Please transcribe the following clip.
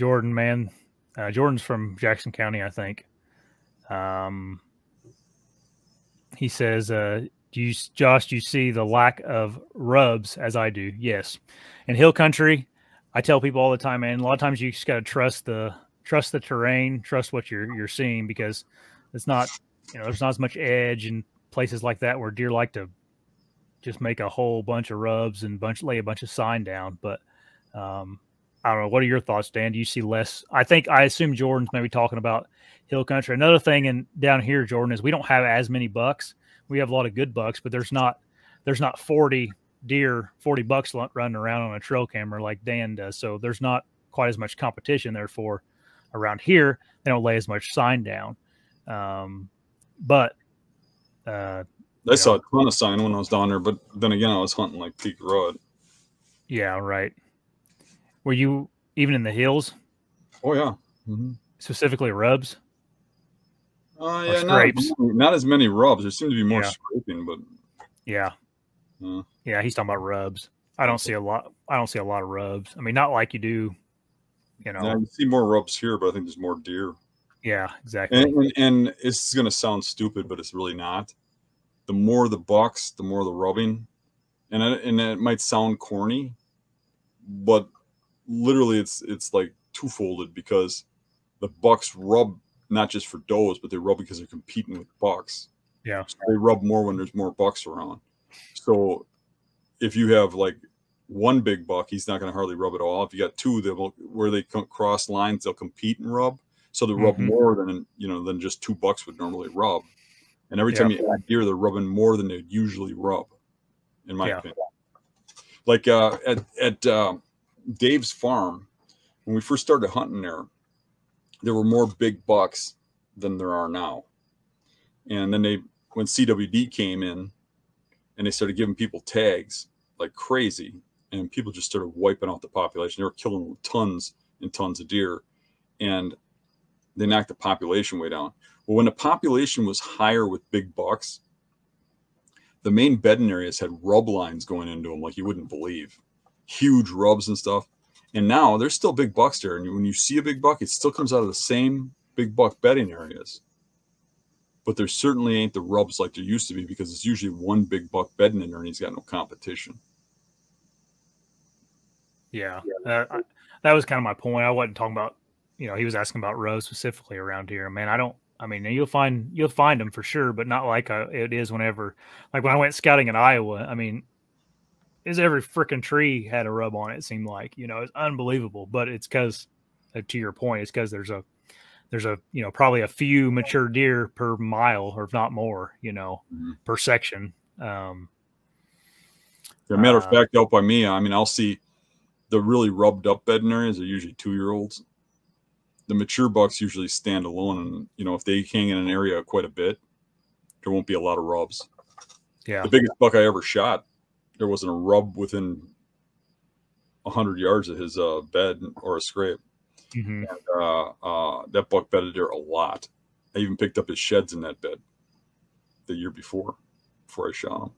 Jordan, man. Jordan's from Jackson County, I think. He says, Josh, do you see the lack of rubs as I do? Yes. In hill country, I tell people all the time, man, a lot of times you just got to trust the terrain, trust what you're seeing, because it's not, there's not as much edge in places like that where deer like to just make a whole bunch of rubs and lay a bunch of sign down. But I don't know. What are your thoughts, Dan? Do you see less? I assume Jordan's maybe talking about hill country. Another thing down here, Jordan, is we don't have as many bucks. We have a lot of good bucks, but there's not 40 bucks running around on a trail camera like Dan does. So there's not quite as much competition. Therefore, around here, they don't lay as much sign down. But I saw a ton of sign when I was down there, but then again, I was hunting like Peak Rod. Yeah, right. Were you even in the hills? Oh yeah. Specifically rubs? Yeah, not as many rubs. There seemed to be more scraping, but yeah, he's talking about rubs. I don't see a lot of rubs. I mean, not like you do, Yeah, you see more rubs here, but I think there's more deer. Yeah, exactly. And it's going to sound stupid, but it's really not. The more the bucks, the more the rubbing, and it might sound corny, but literally it's like twofolded, because the bucks rub not just for does, but they rub because they're competing with bucks. Yeah, so they rub more when there's more bucks around. So if you have like one big buck, he's not going to hardly rub at all. If you got two, where they cross lines, they'll compete and rub. So they rub more than just two bucks would normally rub. And every time you add deer, they're rubbing more than they'd usually rub, in my opinion. Like at Dave's farm, when we first started hunting there were more big bucks than there are now. And then when CWD came in and they started giving people tags like crazy, and people just started wiping out the population. They were killing tons and tons of deer, and they knocked the population way down. Well, when the population was higher with big bucks, the main bedding areas had rub lines going into them like you wouldn't believe. Huge rubs and stuff. And now there's still big bucks there. And when you see a big buck, it still comes out of the same big buck bedding areas. But there certainly ain't the rubs like there used to be, because it's usually one big buck bedding in there and he's got no competition. Yeah. That was kind of my point. I wasn't talking about, he was asking about rubs specifically around here. Man, you'll find them for sure, but not like it is whenever, like when I went scouting in Iowa, I mean, every freaking tree had a rub on it. It seemed like, it's unbelievable, but it's because, to your point, it's because there's a probably a few mature deer per mile, or if not more, per section. As a matter of fact, out by me, I mean, I'll see the really rubbed up bedding areas are usually 2-year-olds. The mature bucks usually stand alone, and if they hang in an area quite a bit, there won't be a lot of rubs. Yeah. The biggest buck I ever shot, there wasn't a rub within 100 yards of his bed or a scrape. And that buck bedded there a lot. I even picked up his sheds in that bed the year before I shot him.